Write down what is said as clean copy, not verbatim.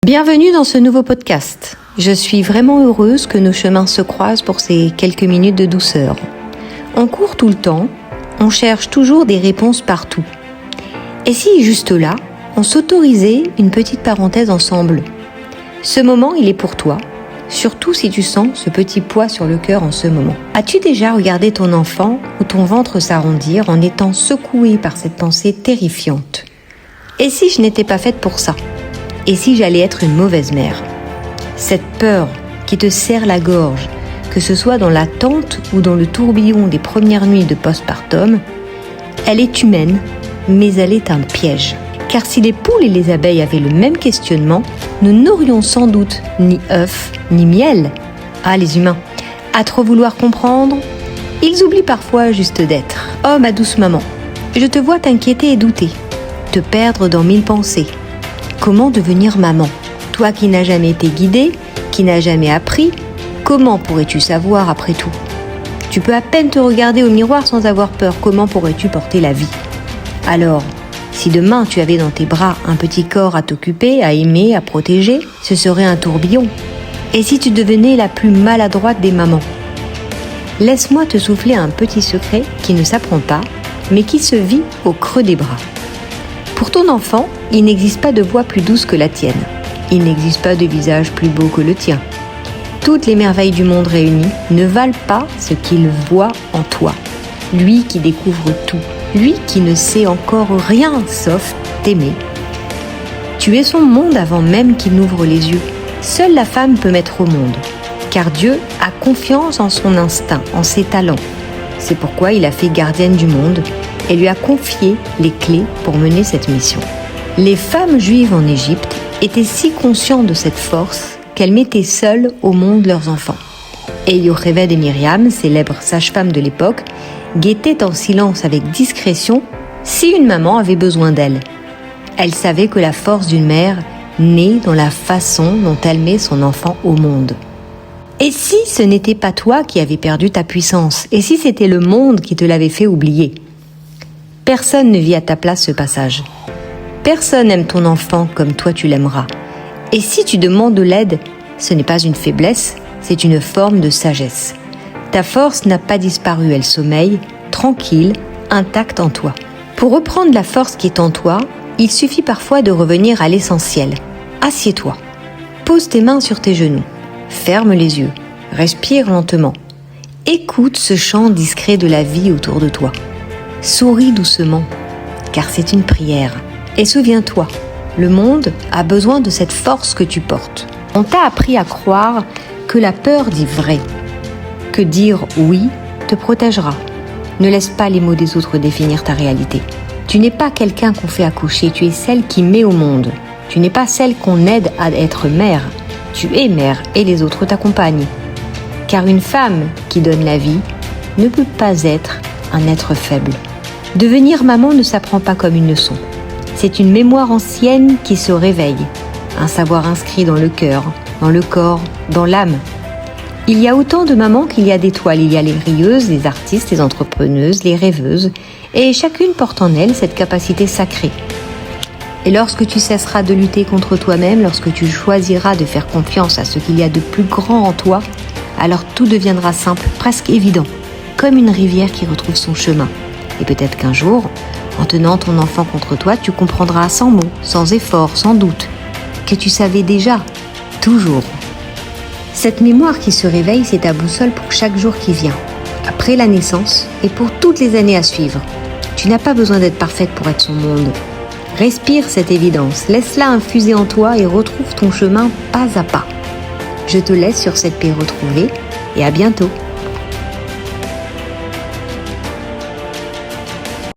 Bienvenue dans ce nouveau podcast. Je suis vraiment heureuse que nos chemins se croisent pour ces quelques minutes de douceur. On court tout le temps, on cherche toujours des réponses partout. Et si juste là, on s'autorisait une petite parenthèse ensemble? Ce moment, il est pour toi, surtout si tu sens ce petit poids sur le cœur en ce moment. As-tu déjà regardé ton enfant ou ton ventre s'arrondir en étant secoué par cette pensée terrifiante? Et si je n'étais pas faite pour ça? Et si j'allais être une mauvaise mère? Cette peur qui te serre la gorge, que ce soit dans l'attente ou dans le tourbillon des premières nuits de postpartum, elle est humaine, mais elle est un piège. Car si les poules et les abeilles avaient le même questionnement, nous n'aurions sans doute ni œufs, ni miel. Ah, les humains, à trop vouloir comprendre, ils oublient parfois juste d'être. Oh, ma douce maman, je te vois t'inquiéter et douter, te perdre dans mille pensées. Comment devenir maman? Toi qui n'as jamais été guidée, qui n'as jamais appris, comment pourrais-tu savoir après tout? Tu peux à peine te regarder au miroir sans avoir peur. Comment pourrais-tu porter la vie? Alors, si demain tu avais dans tes bras un petit corps à t'occuper, à aimer, à protéger, ce serait un tourbillon. Et si tu devenais la plus maladroite des mamans? Laisse-moi te souffler un petit secret qui ne s'apprend pas, mais qui se vit au creux des bras. Pour ton enfant, il n'existe pas de voix plus douce que la tienne. Il n'existe pas de visage plus beau que le tien. Toutes les merveilles du monde réunies ne valent pas ce qu'il voit en toi. Lui qui découvre tout, lui qui ne sait encore rien sauf t'aimer. Tu es son monde avant même qu'il n'ouvre les yeux. Seule la femme peut mettre au monde, car Dieu a confiance en son instinct, en ses talents. C'est pourquoi il a fait gardienne du monde et lui a confié les clés pour mener cette mission. Les femmes juives en Égypte étaient si conscientes de cette force qu'elles mettaient seules au monde leurs enfants. Et Yocheved et Myriam, célèbres sages-femmes de l'époque, guettaient en silence avec discrétion si une maman avait besoin d'elle. Elles savaient que la force d'une mère naît dans la façon dont elle met son enfant au monde. Et si ce n'était pas toi qui avais perdu ta puissance? Et si c'était le monde qui te l'avait fait oublier? Personne ne vit à ta place ce passage. Personne n'aime ton enfant comme toi tu l'aimeras. Et si tu demandes de l'aide, ce n'est pas une faiblesse, c'est une forme de sagesse. Ta force n'a pas disparu, elle sommeille, tranquille, intacte en toi. Pour reprendre la force qui est en toi, il suffit parfois de revenir à l'essentiel. Assieds-toi. Pose tes mains sur tes genoux. Ferme les yeux. Respire lentement. Écoute ce chant discret de la vie autour de toi. Souris doucement, car c'est une prière. Et souviens-toi, le monde a besoin de cette force que tu portes. On t'a appris à croire que la peur dit vrai, que dire oui te protégera. Ne laisse pas les mots des autres définir ta réalité. Tu n'es pas quelqu'un qu'on fait accoucher, tu es celle qui met au monde. Tu n'es pas celle qu'on aide à être mère. Tu es mère et les autres t'accompagnent. Car une femme qui donne la vie ne peut pas être un être faible. Devenir maman ne s'apprend pas comme une leçon. C'est une mémoire ancienne qui se réveille, un savoir inscrit dans le cœur, dans le corps, dans l'âme. Il y a autant de mamans qu'il y a d'étoiles. Il y a les rieuses, les artistes, les entrepreneuses, les rêveuses, et chacune porte en elle cette capacité sacrée. Et lorsque tu cesseras de lutter contre toi-même, lorsque tu choisiras de faire confiance à ce qu'il y a de plus grand en toi, alors tout deviendra simple, presque évident, comme une rivière qui retrouve son chemin. Et peut-être qu'un jour, en tenant ton enfant contre toi, tu comprendras sans mots, sans effort, sans doute, que tu savais déjà, toujours. Cette mémoire qui se réveille, c'est ta boussole pour chaque jour qui vient, après la naissance et pour toutes les années à suivre. Tu n'as pas besoin d'être parfaite pour être son monde. Respire cette évidence, laisse-la infuser en toi et retrouve ton chemin pas à pas. Je te laisse sur cette paix retrouvée et à bientôt.